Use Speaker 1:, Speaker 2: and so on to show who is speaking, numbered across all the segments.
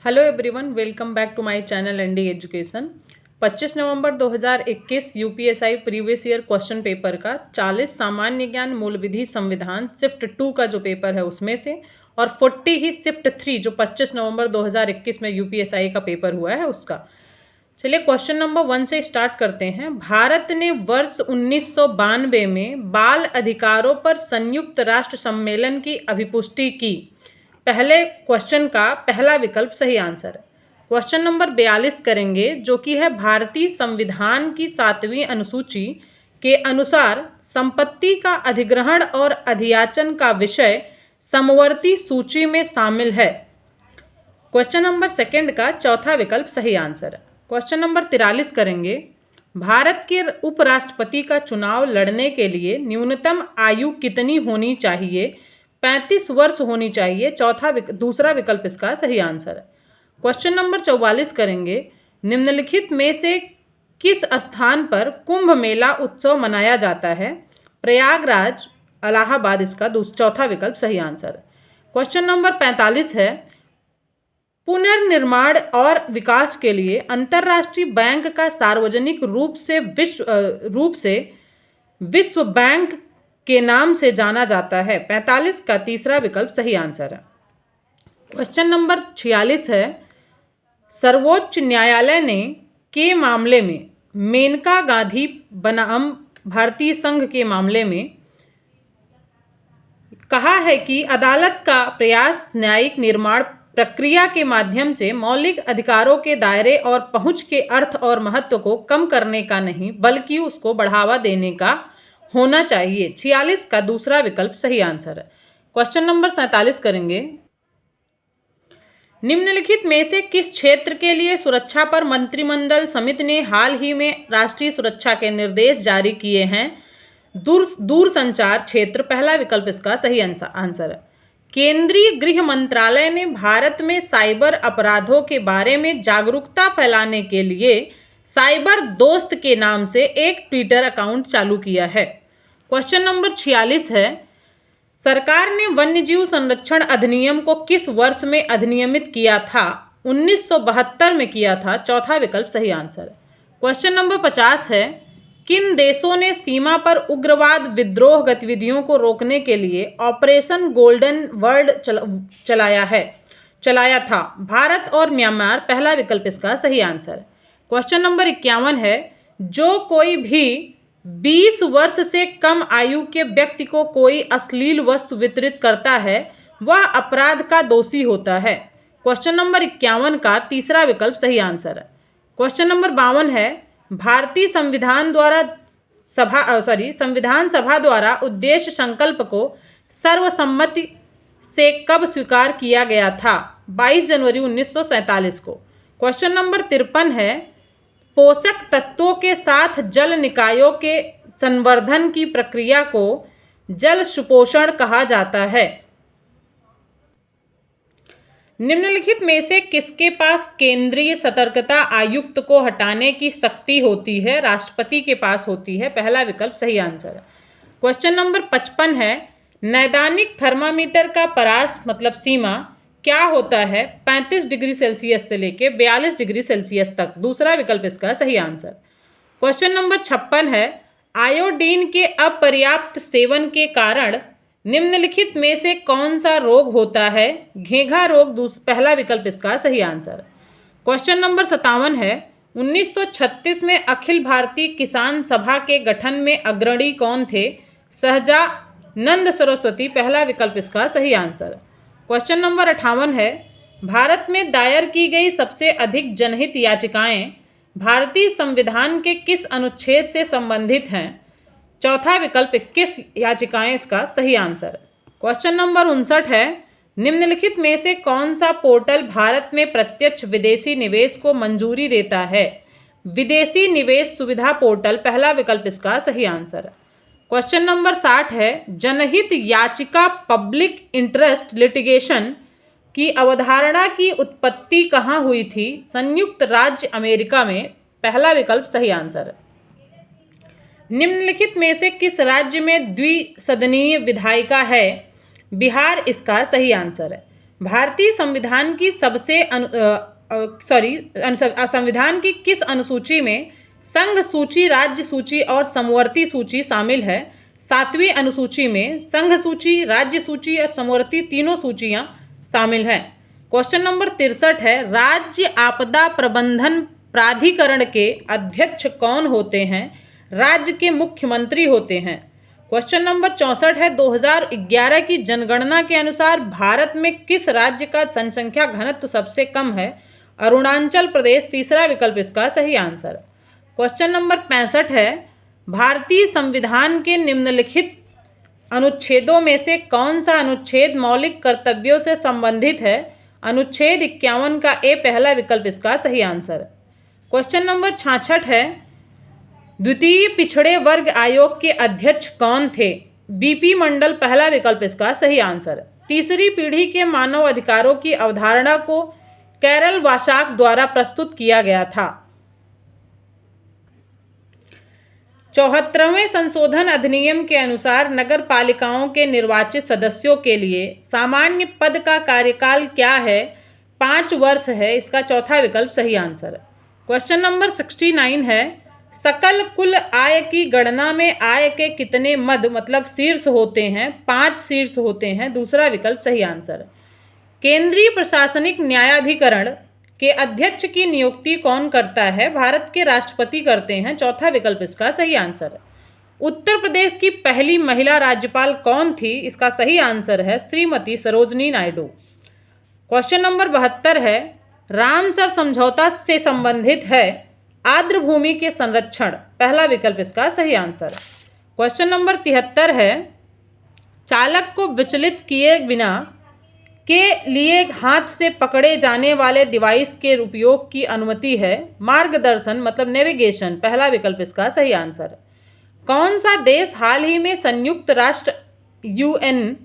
Speaker 1: Hello everyone, welcome back to my channel ND education. 25 November 2021 UPSI previous year question paper का 40 सामान्य ज्ञान मूल विधि संविधान शिफ्ट 2 का जो पेपर है उसमें से, और 40 ही शिफ्ट 3 जो 25 नवंबर 2021 में यूपीएसआई का पेपर हुआ है उसका। चलिए क्वेश्चन नंबर 1 से स्टार्ट करते हैं। भारत ने वर्ष 1992 में बाल अधिकारों पर संयुक्त राष्ट्र सम्मेलन की अभिपुष्टि की। पहले क्वेश्चन का पहला विकल्प सही आंसर है। क्वेश्चन नंबर 42 करेंगे, जो कि है भारतीय संविधान की 7वीं अनुसूची के अनुसार संपत्ति का अधिग्रहण और अधियाचन का विषय समवर्ती सूची में शामिल है। क्वेश्चन नंबर सेकंड का चौथा विकल्प सही आंसर है। क्वेश्चन नंबर 43 करेंगे, भारत के उपराष्ट्रपति का चुनाव लड़ने के लिए न्यूनतम आयु कितनी होनी चाहिए? 35 वर्ष होनी चाहिए। दूसरा विकल्प इसका सही आंसर है। क्वेश्चन नंबर 44 करेंगे, निम्नलिखित में से किस स्थान पर कुंभ मेला उत्सव मनाया जाता है? प्रयागराज, इलाहाबाद इसका चौथा विकल्प सही आंसर है। क्वेश्चन नंबर 45 है, पुनर्निर्माण और विकास के लिए अंतर्राष्ट्रीय बैंक का सार्वजनिक रूप से विश्व बैंक के नाम से जाना जाता है। 45 का तीसरा विकल्प सही आंसर है। क्वेश्चन नंबर 46 है, सर्वोच्च न्यायालय ने के मामले में मेनका गांधी बनाम भारतीय संघ के मामले में कहा है कि अदालत का प्रयास न्यायिक निर्माण प्रक्रिया के माध्यम से मौलिक अधिकारों के दायरे और पहुंच के अर्थ और महत्व को कम करने का नहीं, बल्कि उसको बढ़ावा देने का होना चाहिए। 46 का दूसरा विकल्प सही आंसर है। क्वेश्चन नंबर 47 करेंगे, निम्नलिखित में से किस क्षेत्र के लिए सुरक्षा पर मंत्रिमंडल समिति ने हाल ही में राष्ट्रीय सुरक्षा के निर्देश जारी किए हैं? दूरसंचार क्षेत्र, पहला विकल्प इसका सही आंसर है। केंद्रीय गृह मंत्रालय ने भारत में साइबर अपराधों के बारे में जागरूकता फैलाने के लिए साइबर दोस्त के नाम से एक ट्विटर अकाउंट चालू किया है। क्वेश्चन नंबर 46 है, सरकार ने वन्यजीव संरक्षण अधिनियम को किस वर्ष में अधिनियमित किया था? 1972 में किया था। चौथा विकल्प सही आंसर है। क्वेश्चन नंबर 50 है, किन देशों ने सीमा पर उग्रवाद विद्रोह गतिविधियों को रोकने के लिए ऑपरेशन गोल्डन वर्ल्ड चलाया था? भारत और म्यांमार, पहला विकल्प इसका सही आंसर है। क्वेश्चन नंबर 51 है, जो कोई भी 20 वर्ष से कम आयु के व्यक्ति को कोई अश्लील वस्तु वितरित करता है वह अपराध का दोषी होता है। क्वेश्चन नंबर 51 का तीसरा विकल्प सही आंसर है। क्वेश्चन नंबर 52 है, भारतीय संविधान सभा द्वारा उद्देश्य संकल्प को सर्वसम्मति से कब स्वीकार किया गया था? 22 जनवरी 1947 को। क्वेश्चन नंबर 53 है, पोषक तत्वों के साथ जल निकायों के संवर्धन की प्रक्रिया को जल सुपोषण कहा जाता है। निम्नलिखित में से किसके पास केंद्रीय सतर्कता आयुक्त को हटाने की शक्ति होती है? राष्ट्रपति के पास होती है। पहला विकल्प सही आंसर है। क्वेश्चन नंबर 55 है, नैदानिक थर्मामीटर का परास मतलब सीमा क्या होता है? 35 डिग्री सेल्सियस से लेकर 42 डिग्री सेल्सियस तक। दूसरा विकल्प इसका सही आंसर। क्वेश्चन नंबर 56 है, आयोडीन के अपर्याप्त सेवन के कारण निम्नलिखित में से कौन सा रोग होता है? घेंघा रोग, पहला विकल्प इसका सही आंसर। क्वेश्चन नंबर 57 है, 1936 में अखिल भारतीय किसान सभा के गठन में अग्रणी कौन थे? सहजानंद सरस्वती, पहला विकल्प इसका सही आंसर। क्वेश्चन नंबर 58 है, भारत में दायर की गई सबसे अधिक जनहित याचिकाएं भारतीय संविधान के किस अनुच्छेद से संबंधित हैं? चौथा विकल्प 21 याचिकाएं इसका सही आंसर है। क्वेश्चन नंबर 59 है, निम्नलिखित में से कौन सा पोर्टल भारत में प्रत्यक्ष विदेशी निवेश को मंजूरी देता है? विदेशी निवेश सुविधा पोर्टल, पहला विकल्प इसका सही आंसर है। क्वेश्चन नंबर 60 है, जनहित याचिका पब्लिक इंटरेस्ट लिटिगेशन की अवधारणा की उत्पत्ति कहाँ हुई थी? संयुक्त राज्य अमेरिका में, पहला विकल्प सही आंसर है। निम्नलिखित में से किस राज्य में द्विसदनीय विधायिका है? बिहार इसका सही आंसर है। भारतीय संविधान की संविधान की किस अनुसूची में संघ सूची, राज्य सूची और समवर्ती सूची शामिल है? 7वीं अनुसूची में संघ सूची, राज्य सूची और समवर्ती तीनों सूचियां शामिल हैं। क्वेश्चन नंबर 63 है, राज्य आपदा प्रबंधन प्राधिकरण के अध्यक्ष कौन होते हैं? राज्य के मुख्यमंत्री होते हैं। क्वेश्चन नंबर 64 है, 2011 की जनगणना के अनुसार भारत में किस राज्य का जनसंख्या घनत्व सबसे कम है? अरुणाचल प्रदेश तीसरा विकल्प इसका सही आंसर। क्वेश्चन नंबर 65 है, भारतीय संविधान के निम्नलिखित अनुच्छेदों में से कौन सा अनुच्छेद मौलिक कर्तव्यों से संबंधित है? अनुच्छेद 51 का ए पहला विकल्प इसका सही आंसर। क्वेश्चन नंबर 66 है, द्वितीय पिछड़े वर्ग आयोग के अध्यक्ष कौन थे? बीपी मंडल पहला विकल्प इसका सही आंसर। तीसरी पीढ़ी के मानव अधिकारों की अवधारणा को कैरल वाशाक द्वारा प्रस्तुत किया गया था। 74वें संशोधन अधिनियम के अनुसार नगर पालिकाओं के निर्वाचित सदस्यों के लिए सामान्य पद का कार्यकाल क्या है? 5 वर्ष है, इसका चौथा विकल्प सही आंसर है। क्वेश्चन नंबर 69 है, सकल कुल आय की गणना में आय के कितने मद मतलब शीर्ष होते हैं? 5 शीर्ष होते हैं, दूसरा विकल्प सही आंसर है। केंद्रीय प्रशासनिक न्यायाधिकरण के अध्यक्ष की नियुक्ति कौन करता है? भारत के राष्ट्रपति करते हैं, चौथा विकल्प इसका सही आंसर है। उत्तर प्रदेश की पहली महिला राज्यपाल कौन थी? इसका सही आंसर है श्रीमती सरोजनी नायडू। क्वेश्चन नंबर 72 है, रामसर समझौता से संबंधित है आर्द्र भूमि के संरक्षण, पहला विकल्प इसका सही आंसर। क्वेश्चन नंबर 73 है, चालक को विचलित किए बिना के लिए हाथ से पकड़े जाने वाले डिवाइस के उपयोग की अनुमति है? मार्गदर्शन मतलब नेविगेशन, पहला विकल्प इसका सही आंसर। कौन सा देश हाल ही में संयुक्त राष्ट्र UN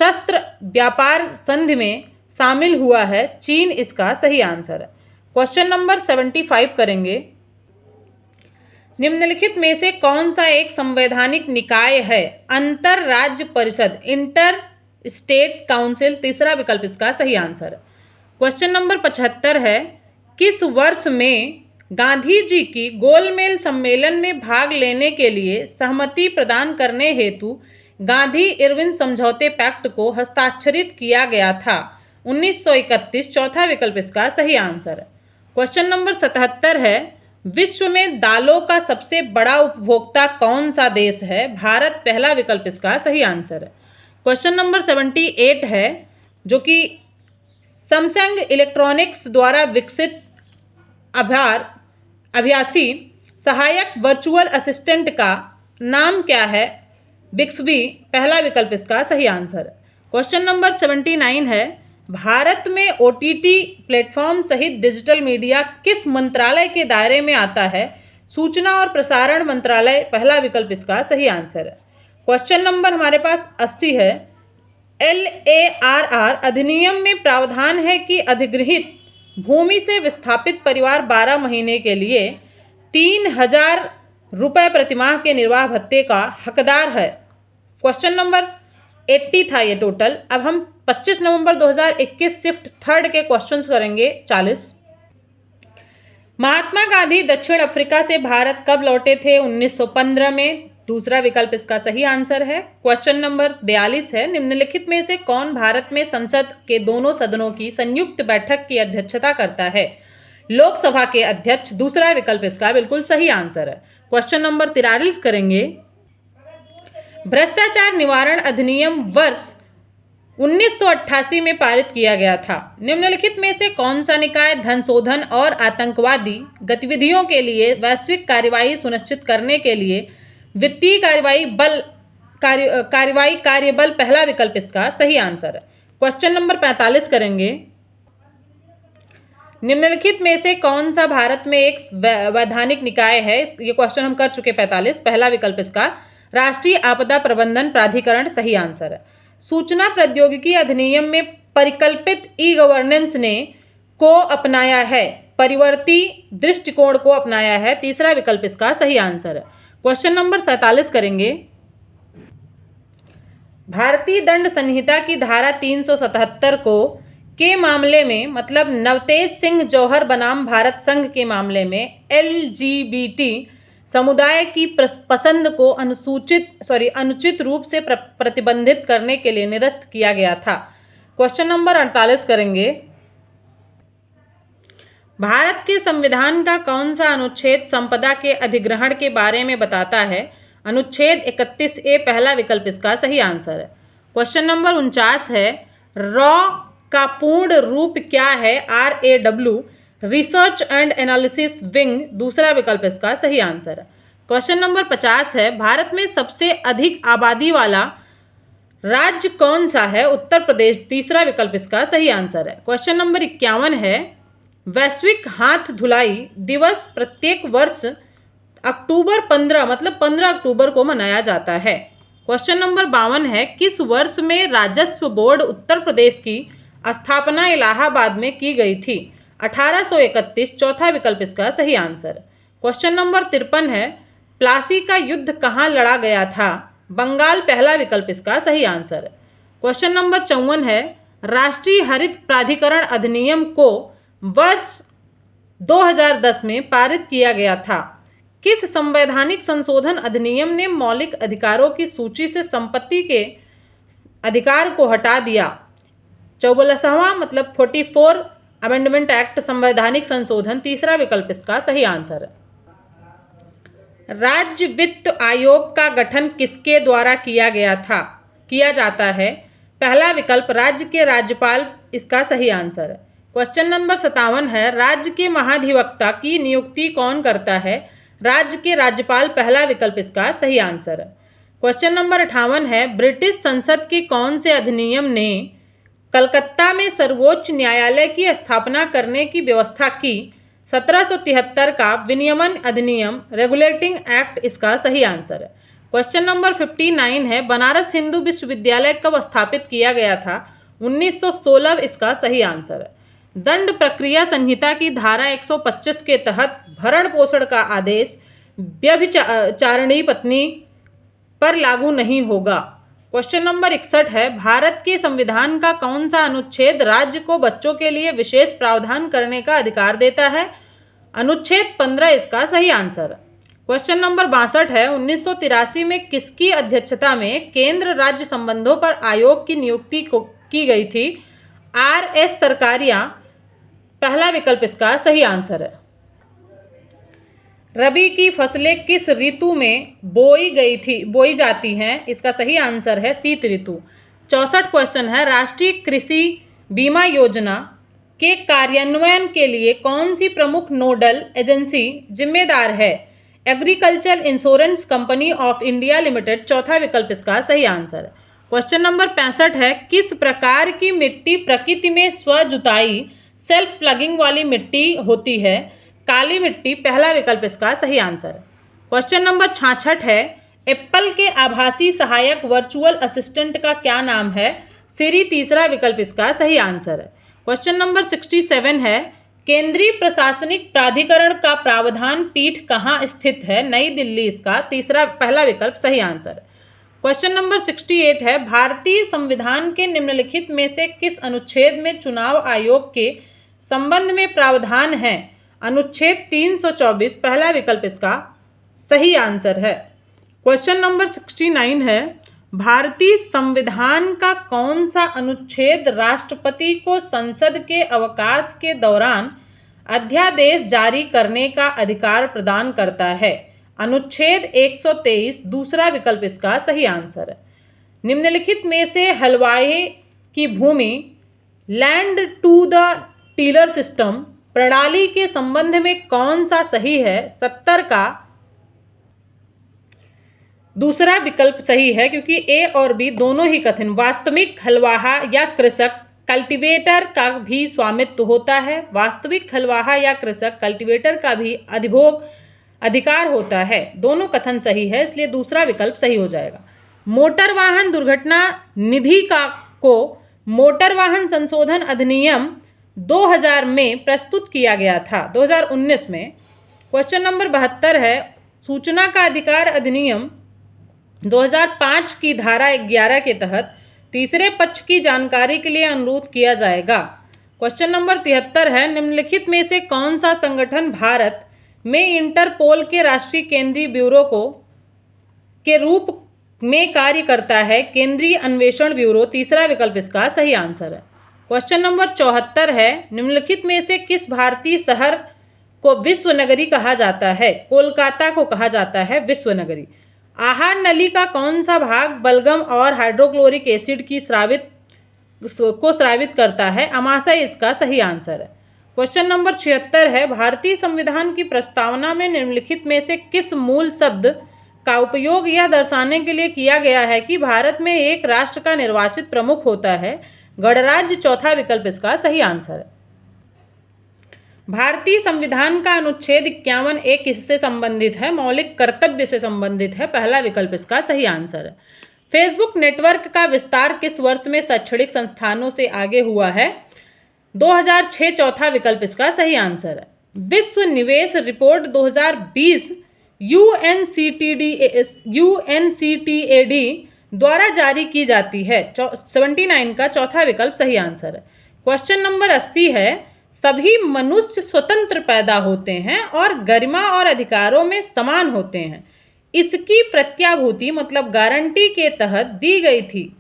Speaker 1: शस्त्र व्यापार संधि में शामिल हुआ है? चीन इसका सही आंसर है। क्वेश्चन नंबर 75 करेंगे, निम्नलिखित में से कौन सा एक संवैधानिक निकाय है? अंतर राज्य परिषद, इंटर स्टेट काउंसिल, तीसरा विकल्प इसका सही आंसर है। क्वेश्चन नंबर 75 है, किस वर्ष में गांधी जी की गोलमेज सम्मेलन में भाग लेने के लिए सहमति प्रदान करने हेतु गांधी इरविन समझौते पैक्ट को हस्ताक्षरित किया गया था? 1931, चौथा विकल्प इसका सही आंसर है। क्वेश्चन नंबर 77 है, विश्व में दालों का सबसे बड़ा उपभोक्ता कौन सा देश है? भारत, पहला विकल्प इसका सही आंसर है। क्वेश्चन नंबर 78 है, जो कि सैमसंग इलेक्ट्रॉनिक्स द्वारा विकसित अभ्यासी सहायक वर्चुअल असिस्टेंट का नाम क्या है? बिक्सबी, पहला विकल्प इसका सही आंसर है। क्वेश्चन नंबर 79 है, भारत में OTT प्लेटफॉर्म सहित डिजिटल मीडिया किस मंत्रालय के दायरे में आता है? सूचना और प्रसारण मंत्रालय, पहला विकल्प इसका सही आंसर है। क्वेश्चन नंबर हमारे पास 80 है, LARR अधिनियम में प्रावधान है कि अधिगृहित भूमि से विस्थापित परिवार 12 महीने के लिए 3000 रुपये प्रतिमाह के निर्वाह भत्ते का हकदार है। क्वेश्चन नंबर 80 था ये टोटल। अब हम 25 नवंबर 2021 शिफ्ट थर्ड के क्वेश्चंस करेंगे 40। महात्मा गांधी दक्षिण अफ्रीका से भारत कब लौटे थे? 1915 में, दूसरा विकल्प इसका सही आंसर है। क्वेश्चन नंबर 42 है, निम्नलिखित में से कौन भारत में संसद के दोनों सदनों की संयुक्त बैठक की अध्यक्षता करता है? लोकसभा के अध्यक्ष, दूसरा विकल्प इसका बिल्कुल सही आंसर है। क्वेश्चन नंबर 43 करेंगे, भ्रष्टाचार निवारण अधिनियम वर्ष 1988 में पारित किया गया था। निम्नलिखित में से कौन सा निकाय धन शोधन और आतंकवादी गतिविधियों के लिए वैश्विक कार्रवाई सुनिश्चित करने के लिए वित्तीय कार्यबल, पहला विकल्प इसका सही आंसर है। क्वेश्चन नंबर 45 करेंगे, निम्नलिखित में से कौन सा भारत में एक वैधानिक निकाय है? ये क्वेश्चन हम कर चुके 45, पहला विकल्प इसका राष्ट्रीय आपदा प्रबंधन प्राधिकरण, सही आंसर है। सूचना प्रौद्योगिकी अधिनियम में परिकल्पित ई-गवर्नेंस ने को अपनाया है, परिवर्ती दृष्टिकोण को अपनाया है, तीसरा विकल्प इसका सही आंसर है। क्वेश्चन नंबर 47 करेंगे, भारतीय दंड संहिता की धारा 377 को के मामले में, मतलब नवतेज सिंह जौहर बनाम भारत संघ के मामले में LGBT समुदाय की पसंद को अनुचित रूप से प्रतिबंधित करने के लिए निरस्त किया गया था। क्वेश्चन नंबर 48 करेंगे। भारत के संविधान का कौन सा अनुच्छेद संपदा के अधिग्रहण के बारे में बताता है? अनुच्छेद 31A पहला विकल्प इसका सही आंसर है। क्वेश्चन नंबर 49 है, रॉ का पूर्ण रूप क्या है? RAW, research and analysis wing दूसरा विकल्प इसका सही आंसर है। क्वेश्चन नंबर 50 है, भारत में सबसे अधिक आबादी वाला राज्य कौन सा है? उत्तर प्रदेश तीसरा विकल्प इसका सही आंसर है। क्वेश्चन नंबर 51 है, वैश्विक हाथ धुलाई दिवस प्रत्येक वर्ष अक्टूबर 15 मतलब 15 अक्टूबर को मनाया जाता है। क्वेश्चन नंबर 52 है, किस वर्ष में राजस्व बोर्ड उत्तर प्रदेश की स्थापना इलाहाबाद में की गई थी? 1831 चौथा विकल्प इसका सही आंसर। क्वेश्चन नंबर 53 है, प्लासी का युद्ध कहाँ लड़ा गया था? बंगाल पहला विकल्प इसका सही आंसर है। क्वेश्चन नंबर 54 है, राष्ट्रीय हरित प्राधिकरण अधिनियम को वर्ष 2010 में पारित किया गया था। किस संवैधानिक संशोधन अधिनियम ने मौलिक अधिकारों की सूची से संपत्ति के अधिकार को हटा दिया? 44वां मतलब 44 अमेंडमेंट एक्ट संवैधानिक संशोधन तीसरा विकल्प इसका सही आंसर है। राज्य वित्त आयोग का गठन किसके द्वारा किया जाता है? पहला विकल्प राज्य के राज्यपाल इसका सही आंसर है। क्वेश्चन नंबर 57 है, राज्य के महाधिवक्ता की नियुक्ति कौन करता है? राज्य के राज्यपाल पहला विकल्प इसका सही आंसर है। क्वेश्चन नंबर 58 है, ब्रिटिश संसद के कौन से अधिनियम ने कलकत्ता में सर्वोच्च न्यायालय की स्थापना करने की व्यवस्था की? 1773 का विनियमन अधिनियम रेगुलेटिंग एक्ट इसका सही आंसर है। क्वेश्चन नंबर 59 है, बनारस हिंदू विश्वविद्यालय कब स्थापित किया गया था? 1916 इसका सही आंसर है। दंड प्रक्रिया संहिता की धारा 125 के तहत भरण पोषण का आदेश व्यभिचारिणी पत्नी पर लागू नहीं होगा। क्वेश्चन नंबर 61 है, भारत के संविधान का कौन सा अनुच्छेद राज्य को बच्चों के लिए विशेष प्रावधान करने का अधिकार देता है? अनुच्छेद 15 इसका सही आंसर है। क्वेश्चन नंबर 62 है, 1983 में किसकी अध्यक्षता में केंद्र राज्य संबंधों पर आयोग की नियुक्ति की गई थी? RS सरकारिया पहला विकल्प इसका सही आंसर है। रबी की फसलें किस ऋतु में बोई जाती हैं? इसका सही आंसर है शीत ऋतु। 64 क्वेश्चन है, राष्ट्रीय कृषि बीमा योजना के कार्यान्वयन के लिए कौन सी प्रमुख नोडल एजेंसी जिम्मेदार है? Agriculture insurance company of India limited चौथा विकल्प इसका सही आंसर है। क्वेश्चन नंबर 65 है, किस प्रकार की मिट्टी प्रकृति में स्वजुताई सेल्फ प्लगिंग वाली मिट्टी होती है? काली मिट्टी पहला विकल्प इसका सही आंसर है। क्वेश्चन नंबर 66 है, एप्पल के आभासी सहायक वर्चुअल असिस्टेंट का क्या नाम है? सिरी तीसरा विकल्प इसका सही आंसर है। क्वेश्चन नंबर 67 है, केंद्रीय प्रशासनिक प्राधिकरण का प्रावधान पीठ कहाँ स्थित है? नई दिल्ली इसका पहला विकल्प सही आंसर है। क्वेश्चन नंबर 68 है, भारतीय संविधान के निम्नलिखित में से किस अनुच्छेद में चुनाव आयोग के संबंध में प्रावधान है? अनुच्छेद 324 पहला विकल्प इसका सही आंसर है। क्वेश्चन नंबर 69 है, भारतीय संविधान का कौन सा अनुच्छेद राष्ट्रपति को संसद के अवकाश के दौरान अध्यादेश जारी करने का अधिकार प्रदान करता है? अनुच्छेद 123 दूसरा विकल्प इसका सही आंसर है। निम्नलिखित में से हलवाई की भूमि land to the tiller system प्रणाली के संबंध में कौन सा सही है? 70 का दूसरा विकल्प सही है, क्योंकि ए और बी दोनों ही कथन वास्तविक हलवाहा या कृषक कल्टीवेटर का भी स्वामित्व होता है। वास्तविक हलवाहा या कृषक कल्टीवेटर का भी अधिकार होता है। दोनों कथन सही है, इसलिए दूसरा विकल्प सही हो जाएगा। मोटर वाहन दुर्घटना निधि को मोटर वाहन संशोधन अधिनियम 2000 में प्रस्तुत किया गया था, 2019 में। क्वेश्चन नंबर 72 है, सूचना का अधिकार अधिनियम 2005 की धारा 11 के तहत तीसरे पक्ष की जानकारी के लिए अनुरोध किया जाएगा। क्वेश्चन नंबर 73 है, निम्नलिखित में से कौन सा संगठन भारत में इंटरपोल के राष्ट्रीय केंद्रीय ब्यूरो के रूप में कार्य करता है? केंद्रीय अन्वेषण ब्यूरो, तीसरा विकल्प इसका सही आंसर है। क्वेश्चन नंबर 74 है, निम्नलिखित में से किस भारतीय शहर को विश्व नगरी कहा जाता है? कोलकाता को कहा जाता है विश्व नगरी। आहार नली का कौन सा भाग बलगम और हाइड्रोक्लोरिक एसिड की स्रावित करता है? अमाशय इसका सही आंसर है। क्वेश्चन नंबर 76 है, भारतीय संविधान की प्रस्तावना में निम्नलिखित में से किस मूल शब्द का उपयोग यह दर्शाने के लिए किया गया है कि भारत में एक राष्ट्र का निर्वाचित प्रमुख होता है? गणराज्य, चौथा विकल्प इसका सही आंसर है। भारतीय संविधान का अनुच्छेद 51 एक किससे संबंधित है? मौलिक कर्तव्य से संबंधित है, पहला विकल्प इसका सही आंसर है। फेसबुक नेटवर्क का विस्तार किस वर्ष में शैक्षणिक संस्थानों से आगे हुआ है? 2006, चौथा विकल्प इसका सही आंसर है। विश्व निवेश रिपोर्ट 2020 UNCTAD द्वारा जारी की जाती है। 79 का चौथा विकल्प सही आंसर है। क्वेश्चन नंबर 80 है, सभी मनुष्य स्वतंत्र पैदा होते हैं और गरिमा और अधिकारों में समान होते हैं। इसकी प्रत्याभूति मतलब गारंटी के तहत दी गई थी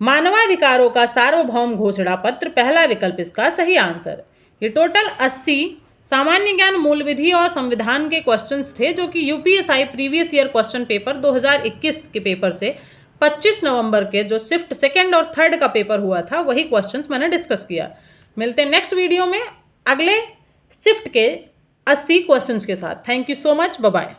Speaker 1: मानवाधिकारों का सार्वभौम घोषणा पत्र, पहला विकल्प इसका सही आंसर है। ये टोटल 80 सामान्य ज्ञान, मूल विधि और संविधान के क्वेश्चंस थे जो कि UPSC previous year question paper 2021 के पेपर से 25 नवंबर के जो शिफ्ट सेकेंड और थर्ड का पेपर हुआ था वही क्वेश्चंस मैंने डिस्कस किया। मिलते हैं नेक्स्ट वीडियो में अगले शिफ्ट के 80 क्वेश्चंस के साथ। Thank you so much, bye bye.